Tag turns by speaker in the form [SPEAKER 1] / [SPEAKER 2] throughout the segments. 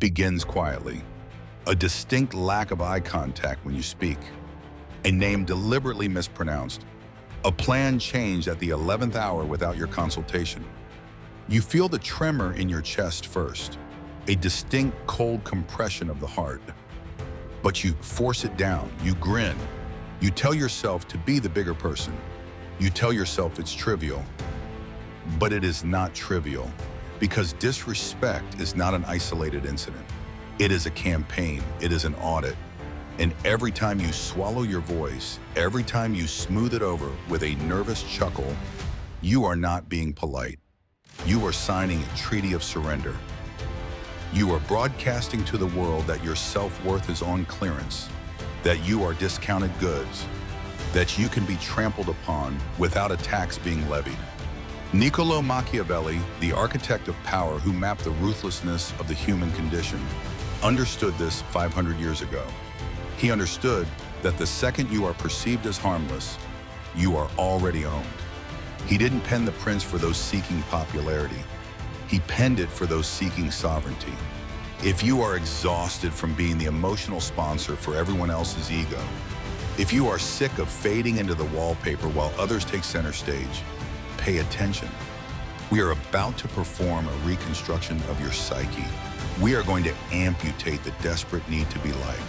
[SPEAKER 1] begins quietly. A distinct lack of eye contact when you speak. A name deliberately mispronounced. A plan changed at the 11th hour without your consultation. You feel the tremor in your chest first, a distinct cold compression of the heart. But you force it down, you grin. You tell yourself to be the bigger person. You tell yourself it's trivial. But it is not trivial, because disrespect is not an isolated incident. It is a campaign, it is an audit. And every time you swallow your voice, every time you smooth it over with a nervous chuckle, you are not being polite. You are signing a treaty of surrender. You are broadcasting to the world that your self-worth is on clearance, that you are discounted goods, that you can be trampled upon without a tax being levied. Niccolo Machiavelli, the architect of power who mapped the ruthlessness of the human condition, understood this 500 years ago. He understood that the second you are perceived as harmless, you are already owned. He didn't pen the prince for those seeking popularity. He penned it for those seeking sovereignty. If you are exhausted from being the emotional sponsor for everyone else's ego, if you are sick of fading into the wallpaper while others take center stage, pay attention. We are about to perform a reconstruction of your psyche. We are going to amputate the desperate need to be liked.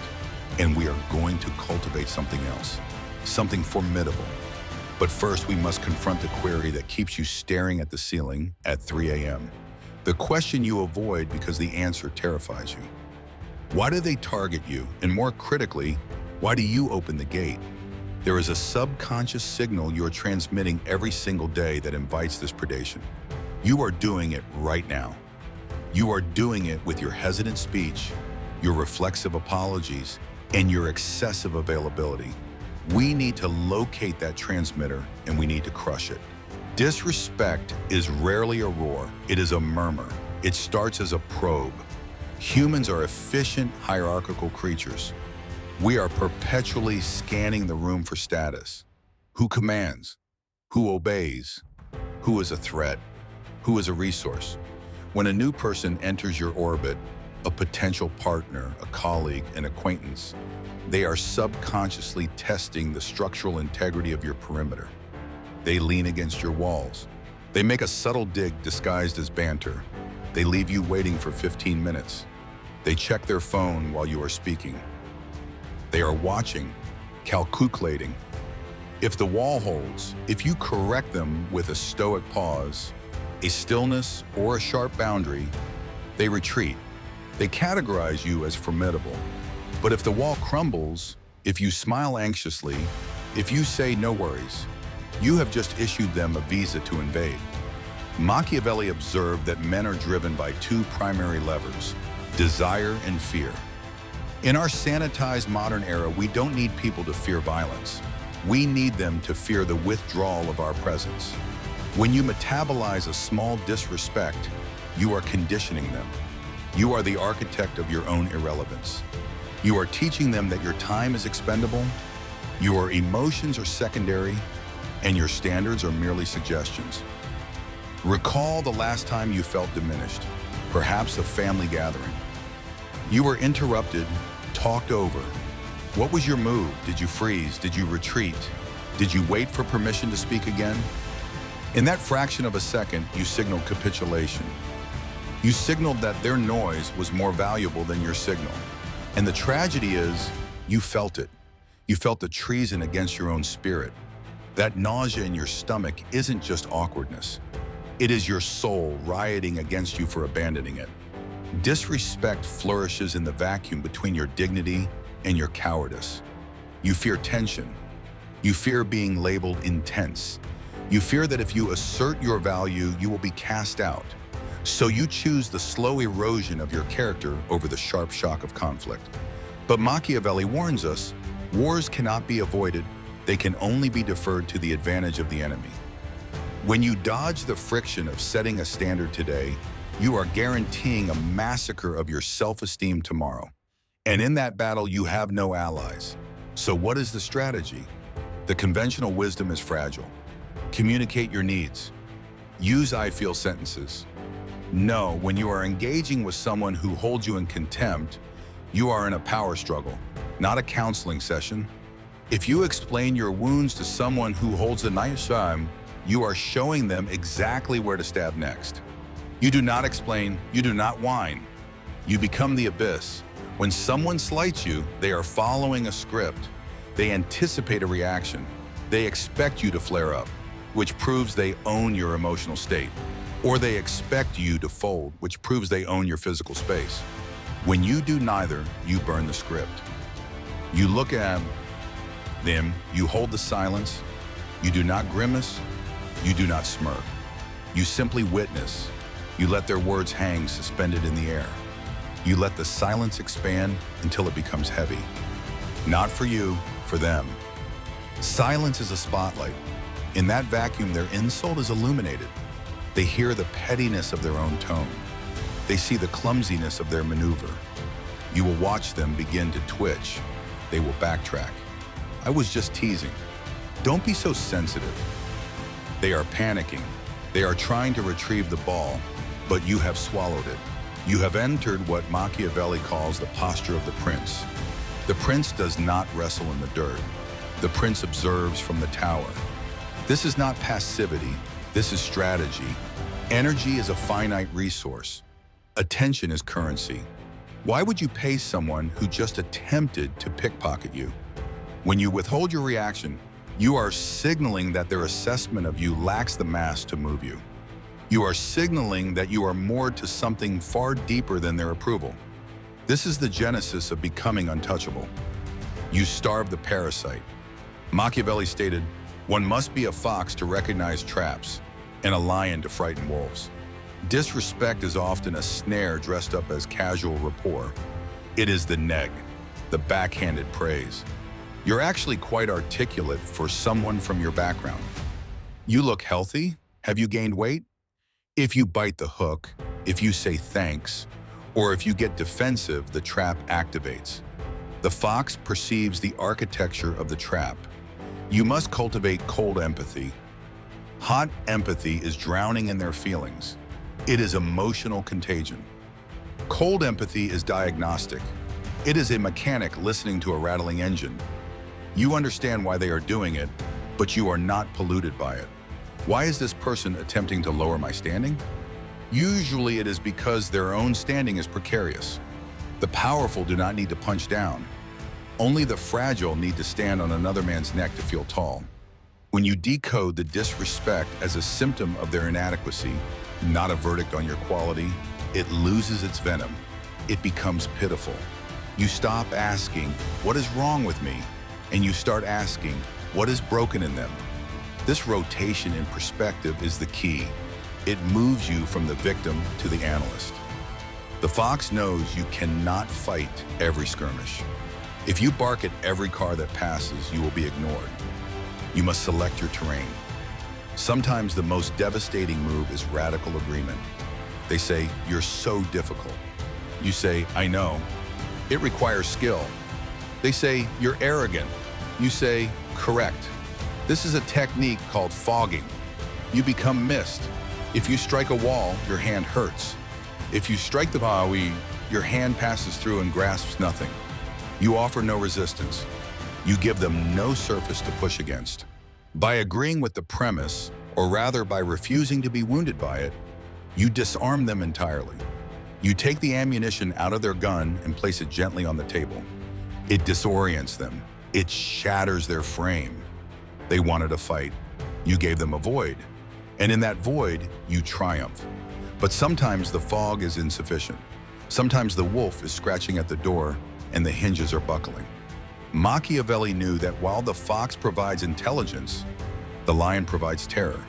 [SPEAKER 1] And we are going to cultivate something else, something formidable. But first, we must confront the query that keeps you staring at the ceiling at 3 a.m. The question you avoid because the answer terrifies you. Why do they target you? And more critically, why do you open the gate? There is a subconscious signal you are transmitting every single day that invites this predation. You are doing it right now. You are doing it with your hesitant speech, your reflexive apologies, and your excessive availability. We need to locate that transmitter and we need to crush it. Disrespect is rarely a roar, it is a murmur. It starts as a probe. Humans are efficient, hierarchical creatures. We are perpetually scanning the room for status. Who commands? Who obeys? Who is a threat? Who is a resource? When a new person enters your orbit, a potential partner, a colleague, an acquaintance, they are subconsciously testing the structural integrity of your perimeter. They lean against your walls. They make a subtle dig disguised as banter. They leave you waiting for 15 minutes. They check their phone while you are speaking. They are watching, calculating. If the wall holds, if you correct them with a stoic pause, a stillness, or a sharp boundary, they retreat. They categorize you as formidable. But if the wall crumbles, if you smile anxiously, if you say no worries, you have just issued them a visa to invade. Machiavelli observed that men are driven by two primary levers, desire and fear. In our sanitized modern era, we don't need people to fear violence. We need them to fear the withdrawal of our presence. When you metabolize a small disrespect, you are conditioning them. You are the architect of your own irrelevance. You are teaching them that your time is expendable, your emotions are secondary, and your standards are merely suggestions. Recall the last time you felt diminished, perhaps a family gathering. You were interrupted, talked over. What was your move? Did you freeze? Did you retreat? Did you wait for permission to speak again? In that fraction of a second, you signaled capitulation. You signaled that their noise was more valuable than your signal. And the tragedy is, you felt it. You felt the treason against your own spirit. That nausea in your stomach isn't just awkwardness. It is your soul rioting against you for abandoning it. Disrespect flourishes in the vacuum between your dignity and your cowardice. You fear tension. You fear being labeled intense. You fear that if you assert your value, you will be cast out. So you choose the slow erosion of your character over the sharp shock of conflict. But Machiavelli warns us, wars cannot be avoided. They can only be deferred to the advantage of the enemy. When you dodge the friction of setting a standard today, you are guaranteeing a massacre of your self-esteem tomorrow. And in that battle, you have no allies. So what is the strategy? The conventional wisdom is fragile. Communicate your needs. Use I feel sentences. No, when you are engaging with someone who holds you in contempt, you are in a power struggle, not a counseling session. If you explain your wounds to someone who holds a knife, you are showing them exactly where to stab next. You do not explain, you do not whine. You become the abyss. When someone slights you, they are following a script. They anticipate a reaction. They expect you to flare up, which proves they own your emotional state. Or they expect you to fold, which proves they own your physical space. When you do neither, you burn the script. You look at them, you hold the silence, you do not grimace, you do not smirk. You simply witness. You let their words hang suspended in the air. You let the silence expand until it becomes heavy. Not for you, for them. Silence is a spotlight. In that vacuum, their insult is illuminated. They hear the pettiness of their own tone. They see the clumsiness of their maneuver. You will watch them begin to twitch. They will backtrack. I was just teasing. Don't be so sensitive. They are panicking. They are trying to retrieve the ball, but you have swallowed it. You have entered what Machiavelli calls the posture of the prince. The prince does not wrestle in the dirt. The prince observes from the tower. This is not passivity. This is strategy. Energy is a finite resource. Attention is currency. Why would you pay someone who just attempted to pickpocket you? When you withhold your reaction, you are signaling that their assessment of you lacks the mass to move you. You are signaling that you are moored to something far deeper than their approval. This is the genesis of becoming untouchable. You starve the parasite. Machiavelli stated, "One must be a fox to recognize traps, and a lion to frighten wolves." Disrespect is often a snare dressed up as casual rapport. It is the neg, the backhanded praise. You're actually quite articulate for someone from your background. You look healthy. Have you gained weight? If you bite the hook, if you say thanks, or if you get defensive, the trap activates. The fox perceives the architecture of the trap. You must cultivate cold empathy. Hot empathy is drowning in their feelings. It is emotional contagion. Cold empathy is diagnostic. It is a mechanic listening to a rattling engine. You understand why they are doing it, but you are not polluted by it. Why is this person attempting to lower my standing? Usually it is because their own standing is precarious. The powerful do not need to punch down. Only the fragile need to stand on another man's neck to feel tall. When you decode the disrespect as a symptom of their inadequacy, not a verdict on your quality, it loses its venom. It becomes pitiful. You stop asking, "What is wrong with me?" and you start asking, "What is broken in them?" This rotation in perspective is the key. It moves you from the victim to the analyst. The fox knows you cannot fight every skirmish. If you bark at every car that passes, you will be ignored. You must select your terrain. Sometimes the most devastating move is radical agreement. They say, "You're so difficult." You say, "I know." It requires skill. They say, "You're arrogant." You say, "Correct." This is a technique called fogging. You become mist. If you strike a wall, your hand hurts. If you strike the bawi, your hand passes through and grasps nothing. You offer no resistance. You give them no surface to push against. By agreeing with the premise, or rather by refusing to be wounded by it, you disarm them entirely. You take the ammunition out of their gun and place it gently on the table. It disorients them. It shatters their frame. They wanted a fight. You gave them a void. And in that void, you triumph. But sometimes the fog is insufficient. Sometimes the wolf is scratching at the door and the hinges are buckling. Machiavelli knew that while the fox provides intelligence, the lion provides terror.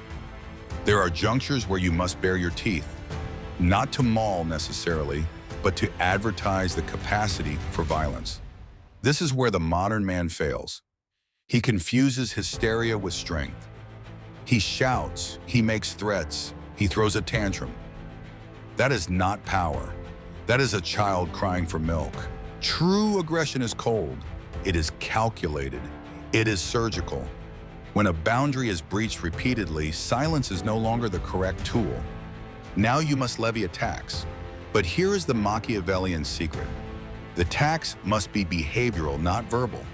[SPEAKER 1] There are junctures where you must bare your teeth, not to maul necessarily, but to advertise the capacity for violence. This is where the modern man fails. He confuses hysteria with strength. He shouts, he makes threats, he throws a tantrum. That is not power. That is a child crying for milk. True aggression is cold. It is calculated. It is surgical. When a boundary is breached repeatedly, silence is no longer the correct tool. Now you must levy a tax. But here is the Machiavellian secret. The tax must be behavioral, not verbal.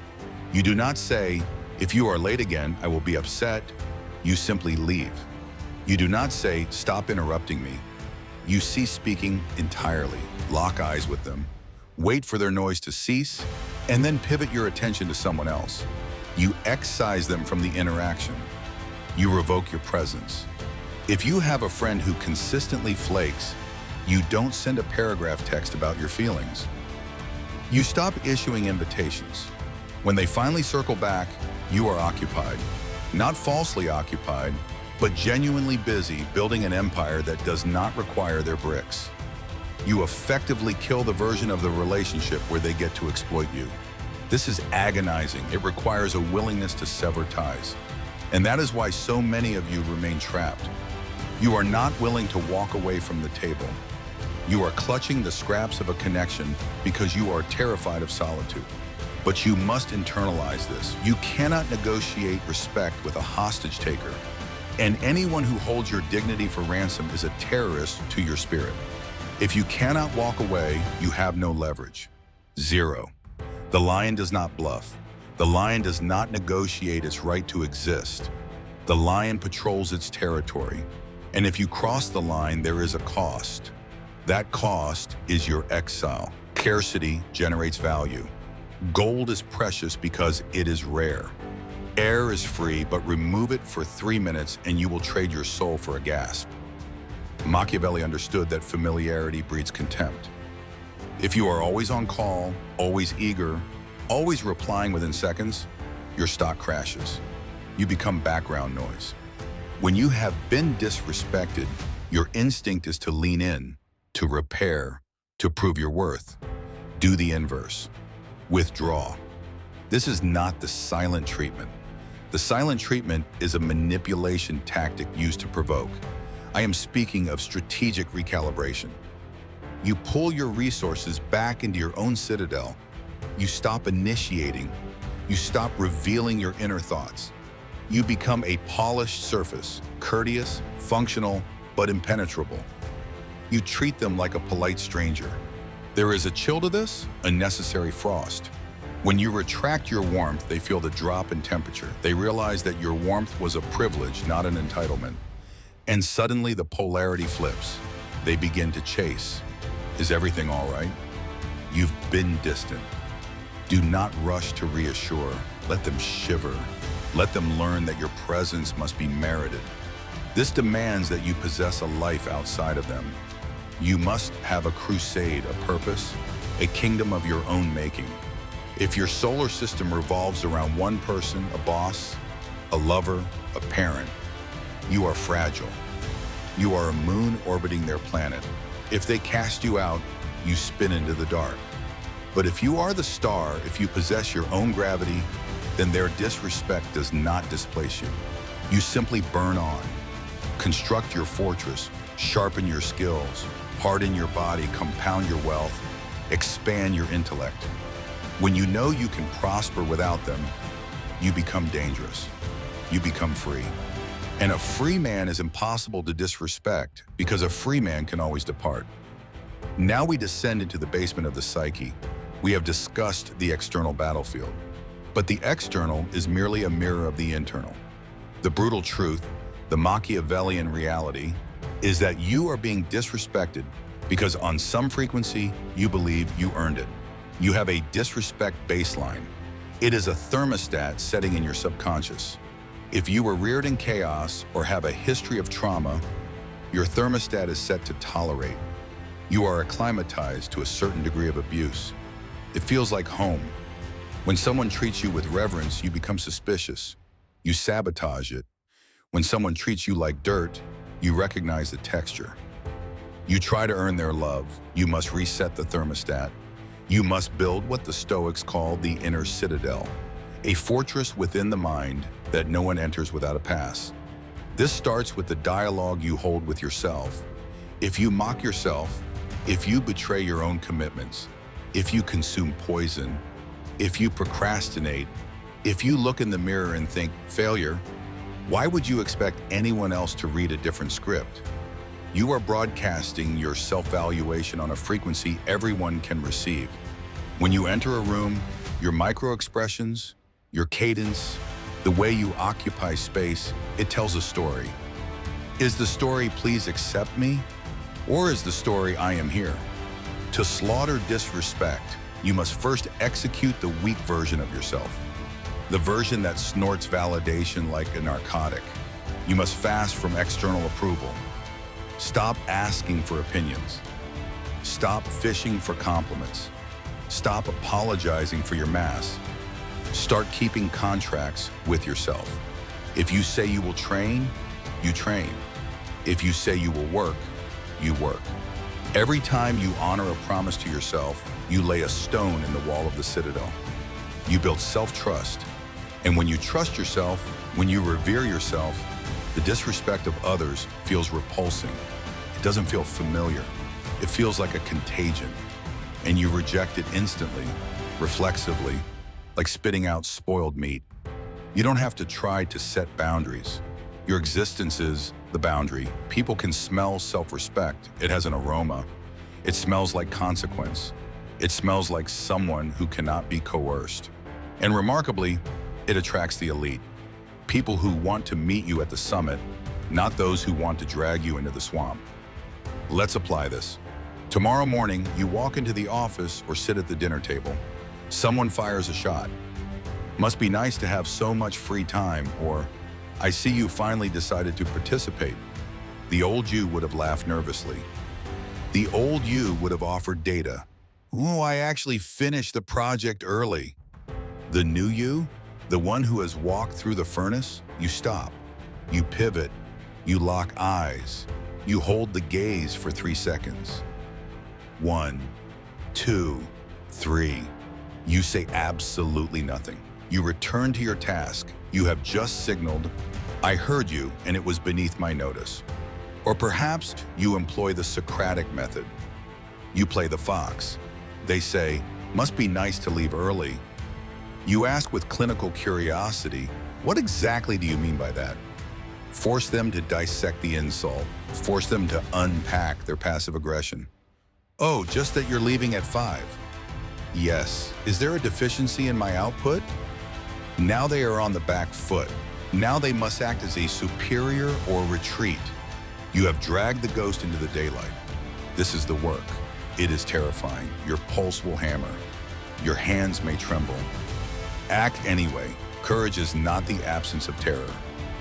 [SPEAKER 1] You do not say, "If you are late again, I will be upset." You simply leave. You do not say, "Stop interrupting me." You cease speaking entirely, lock eyes with them, wait for their noise to cease, and then pivot your attention to someone else. You excise them from the interaction. You revoke your presence. If you have a friend who consistently flakes, you don't send a paragraph text about your feelings. You stop issuing invitations. When they finally circle back, you are occupied. Not falsely occupied, but genuinely busy building an empire that does not require their bricks. You effectively kill the version of the relationship where they get to exploit you. This is agonizing. It requires a willingness to sever ties. And that is why so many of you remain trapped. You are not willing to walk away from the table. You are clutching the scraps of a connection because you are terrified of solitude. But you must internalize this. You cannot negotiate respect with a hostage taker. And anyone who holds your dignity for ransom is a terrorist to your spirit. If you cannot walk away, you have no leverage. Zero. The lion does not bluff. The lion does not negotiate its right to exist. The lion patrols its territory. And if you cross the line, there is a cost. That cost is your exile. Scarcity generates value. Gold is precious because it is rare. Air is free, but remove it for 3 minutes and you will trade your soul for a gasp. Machiavelli understood that familiarity breeds contempt. If you are always on call, always eager, always replying within seconds, your stock crashes. You become background noise. When you have been disrespected, your instinct is to lean in, to repair, to prove your worth. Do the inverse. Withdraw. This is not the silent treatment. The silent treatment is a manipulation tactic used to provoke. I am speaking of strategic recalibration. You pull your resources back into your own citadel. You stop initiating. You stop revealing your inner thoughts. You become a polished surface, courteous, functional, but impenetrable. You treat them like a polite stranger. There is a chill to this, a necessary frost. When you retract your warmth, they feel the drop in temperature. They realize that your warmth was a privilege, not an entitlement. And suddenly the polarity flips. They begin to chase. Is everything all right? You've been distant. Do not rush to reassure. Let them shiver. Let them learn that your presence must be merited. This demands that you possess a life outside of them. You must have a crusade, a purpose, a kingdom of your own making. If your solar system revolves around one person, a boss, a lover, a parent, you are fragile. You are a moon orbiting their planet. If they cast you out, you spin into the dark. But if you are the star, if you possess your own gravity, then their disrespect does not displace you. You simply burn on. Construct your fortress, sharpen your skills, harden your body, compound your wealth, expand your intellect. When you know you can prosper without them, you become dangerous. You become free. And a free man is impossible to disrespect because a free man can always depart. Now we descend into the basement of the psyche. We have discussed the external battlefield, but the external is merely a mirror of the internal. The brutal truth, the Machiavellian reality, is that you are being disrespected because on some frequency, you believe you earned it. You have a disrespect baseline. It is a thermostat setting in your subconscious. If you were reared in chaos or have a history of trauma, your thermostat is set to tolerate. You are acclimatized to a certain degree of abuse. It feels like home. When someone treats you with reverence, you become suspicious. You sabotage it. When someone treats you like dirt, you recognize the texture. You try to earn their love. You must reset the thermostat. You must build what the Stoics call the Inner Citadel, a fortress within the mind that no one enters without a pass. This starts with the dialogue you hold with yourself. If you mock yourself, if you betray your own commitments, if you consume poison, if you procrastinate, if you look in the mirror and think, failure, why would you expect anyone else to read a different script? You are broadcasting your self-valuation on a frequency everyone can receive. When you enter a room, your micro-expressions, your cadence, the way you occupy space, it tells a story. Is the story, please accept me? Or is the story, I am here? To slaughter disrespect, you must first execute the weak version of yourself. The version that snorts validation like a narcotic. You must fast from external approval. Stop asking for opinions. Stop fishing for compliments. Stop apologizing for your mass. Start keeping contracts with yourself. If you say you will train, you train. If you say you will work, you work. Every time you honor a promise to yourself, you lay a stone in the wall of the citadel. You build self-trust. And when you trust yourself, when you revere yourself, the disrespect of others feels repulsing. It doesn't feel familiar. It feels like a contagion. And you reject it instantly, reflexively, like spitting out spoiled meat. You don't have to try to set boundaries. Your existence is the boundary. People can smell self-respect. It has an aroma. It smells like consequence. It smells like someone who cannot be coerced. And remarkably, it attracts the elite. People who want to meet you at the summit, not those who want to drag you into the swamp. Let's apply this. Tomorrow morning, you walk into the office or sit at the dinner table. Someone fires a shot. Must be nice to have so much free time, or I see you finally decided to participate. The old you would have laughed nervously. The old you would have offered data. Oh, I actually finished the project early. The new you, the one who has walked through the furnace, you stop. You pivot. You lock eyes. You hold the gaze for 3 seconds. 1, 2, 3. You say absolutely nothing. You return to your task. You have just signaled, I heard you and it was beneath my notice. Or perhaps you employ the Socratic method. You play the fox. They say, must be nice to leave early. You ask with clinical curiosity, what exactly do you mean by that? Force them to dissect the insult. Force them to unpack their passive aggression. Oh, just that you're leaving at 5. Yes. Is there a deficiency in my output? Now they are on the back foot. Now they must act as a superior or retreat. You have dragged the ghost into the daylight. This is the work. It is terrifying. Your pulse will hammer. Your hands may tremble. Act anyway. Courage is not the absence of terror.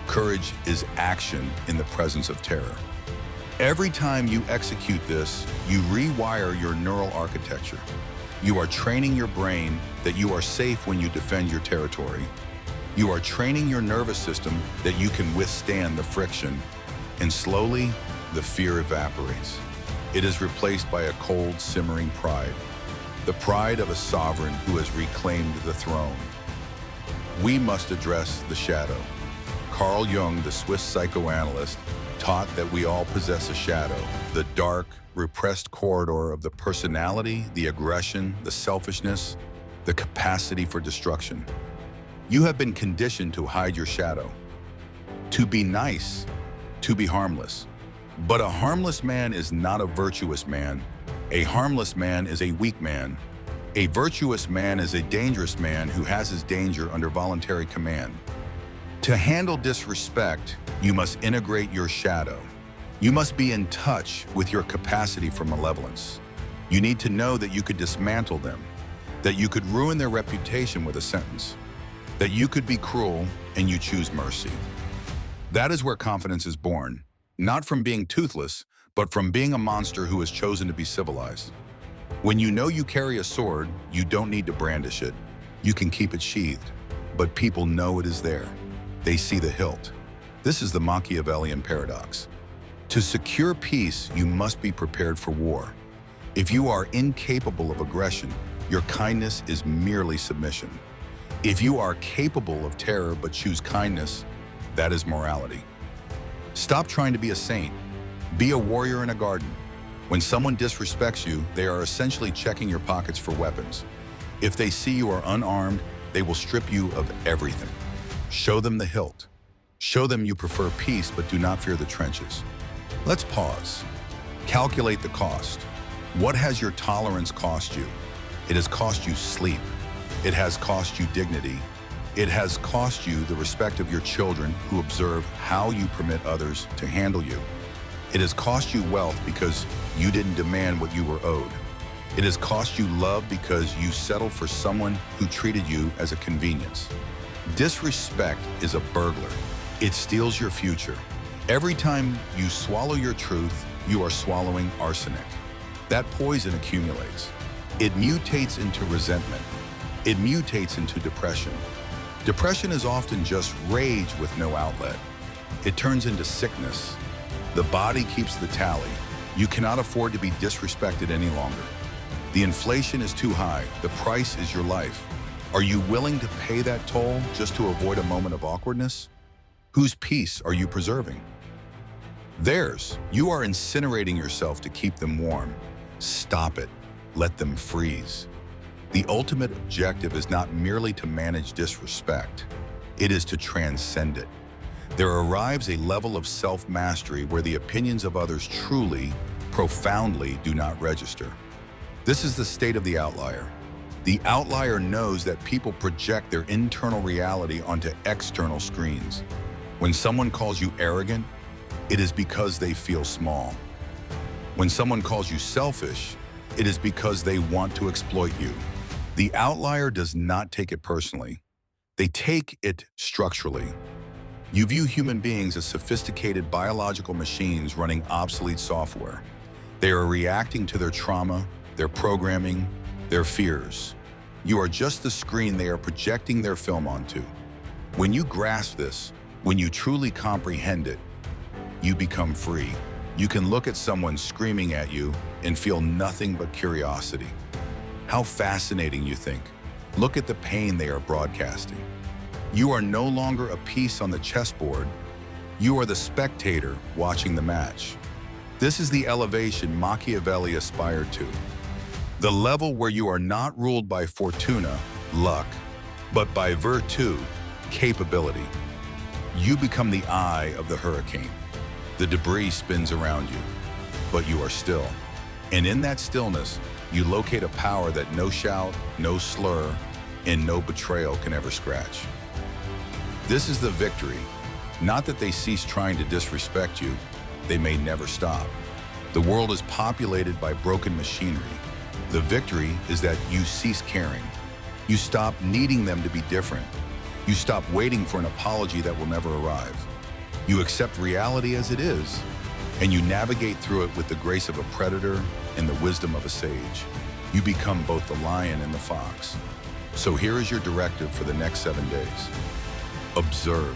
[SPEAKER 1] Courage is action in the presence of terror. Every time you execute this, you rewire your neural architecture. You are training your brain that you are safe when you defend your territory. You are training your nervous system that you can withstand the friction. And slowly, the fear evaporates. It is replaced by a cold, simmering pride. The pride of a sovereign who has reclaimed the throne. We must address the shadow. Carl Jung, the Swiss psychoanalyst, taught that we all possess a shadow, the dark, repressed corridor of the personality, the aggression, the selfishness, the capacity for destruction. You have been conditioned to hide your shadow, to be nice, to be harmless. But a harmless man is not a virtuous man. A harmless man is a weak man. A virtuous man is a dangerous man who has his danger under voluntary command. To handle disrespect, you must integrate your shadow. You must be in touch with your capacity for malevolence. You need to know that you could dismantle them, that you could ruin their reputation with a sentence, that you could be cruel and you choose mercy. That is where confidence is born, not from being toothless, but from being a monster who has chosen to be civilized. When you know you carry a sword, you don't need to brandish it. You can keep it sheathed, but people know it is there. They see the hilt. This is the Machiavellian paradox. To secure peace, you must be prepared for war. If you are incapable of aggression, your kindness is merely submission. If you are capable of terror but choose kindness, that is morality. Stop trying to be a saint. Be a warrior in a garden. When someone disrespects you, they are essentially checking your pockets for weapons. If they see you are unarmed, they will strip you of everything. Show them the hilt. Show them you prefer peace but do not fear the trenches. Let's pause. Calculate the cost. What has your tolerance cost you? It has cost you sleep. It has cost you dignity. It has cost you the respect of your children who observe how you permit others to handle you. It has cost you wealth because you didn't demand what you were owed. It has cost you love because you settled for someone who treated you as a convenience. Disrespect is a burglar. It steals your future. Every time you swallow your truth, you are swallowing arsenic. That poison accumulates. It mutates into resentment. It mutates into depression. Depression is often just rage with no outlet. It turns into sickness. The body keeps the tally. You cannot afford to be disrespected any longer. The inflation is too high. The price is your life. Are you willing to pay that toll just to avoid a moment of awkwardness? Whose peace are you preserving? Theirs. You are incinerating yourself to keep them warm. Stop it. Let them freeze. The ultimate objective is not merely to manage disrespect. It is to transcend it. There arrives a level of self-mastery where the opinions of others truly, profoundly do not register. This is the state of the outlier. The outlier knows that people project their internal reality onto external screens. When someone calls you arrogant, it is because they feel small. When someone calls you selfish, it is because they want to exploit you. The outlier does not take it personally. They take it structurally. You view human beings as sophisticated biological machines running obsolete software. They are reacting to their trauma, their programming, their fears. You are just the screen they are projecting their film onto. When you grasp this, when you truly comprehend it, you become free. You can look at someone screaming at you and feel nothing but curiosity. How fascinating, you think. Look at the pain they are broadcasting. You are no longer a piece on the chessboard. You are the spectator watching the match. This is the elevation Machiavelli aspired to. The level where you are not ruled by fortuna, luck, but by virtue, capability. You become the eye of the hurricane. The debris spins around you, but you are still. And in that stillness, you locate a power that no shout, no slur, and no betrayal can ever scratch. This is the victory. Not that they cease trying to disrespect you, they may never stop. The world is populated by broken machinery. The victory is that you cease caring. You stop needing them to be different. You stop waiting for an apology that will never arrive. You accept reality as it is, and you navigate through it with the grace of a predator and the wisdom of a sage. You become both the lion and the fox. So here is your directive for the next 7 days. Observe.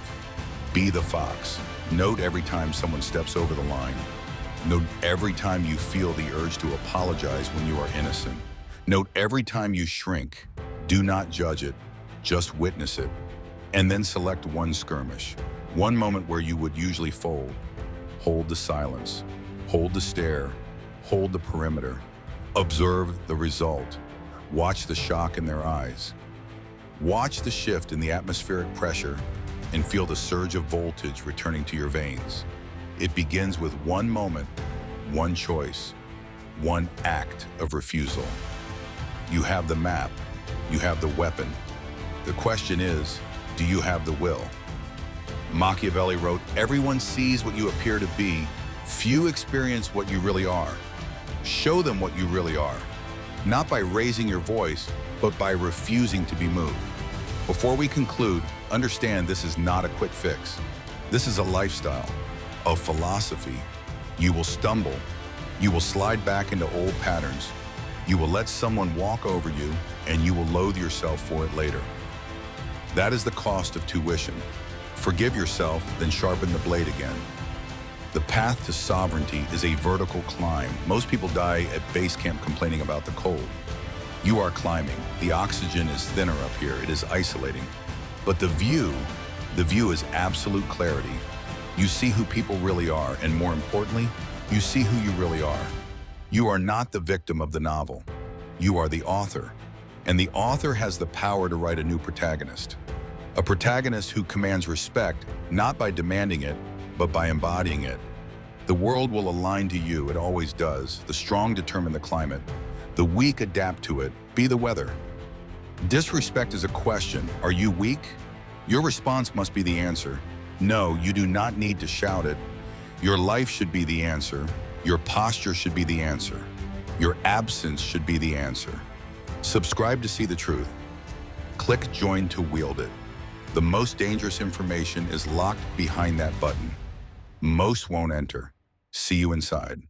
[SPEAKER 1] Be the fox. Note every time someone steps over the line. Note every time you feel the urge to apologize when you are innocent. Note every time you shrink. Do not judge it, just witness it. And then select one skirmish, one moment where you would usually fold. Hold the silence, hold the stare, hold the perimeter. Observe the result. Watch the shock in their eyes. Watch the shift in the atmospheric pressure and feel the surge of voltage returning to your veins. It begins with one moment, one choice, one act of refusal. You have the map, you have the weapon. The question is, do you have the will? Machiavelli wrote, "Everyone sees what you appear to be. Few experience what you really are. Show them what you really are, not by raising your voice, but by refusing to be moved." Before we conclude, understand this is not a quick fix. This is a lifestyle, a philosophy. You will stumble. You will slide back into old patterns. You will let someone walk over you, and you will loathe yourself for it later. That is the cost of tuition. Forgive yourself, then sharpen the blade again. The path to sovereignty is a vertical climb. Most people die at base camp complaining about the cold. You are climbing. The oxygen is thinner up here. It is isolating. But the view is absolute clarity. You see who people really are, and more importantly, you see who you really are. You are not the victim of the novel. You are the author. And the author has the power to write a new protagonist. A protagonist who commands respect, not by demanding it, but by embodying it. The world will align to you, it always does. The strong determine the climate. The weak adapt to it, be the weather. Disrespect is a question. Are you weak? Your response must be the answer. No, you do not need to shout it. Your life should be the answer. Your posture should be the answer. Your absence should be the answer. Subscribe to see the truth. Click join to wield it. The most dangerous information is locked behind that button. Most won't enter. See you inside.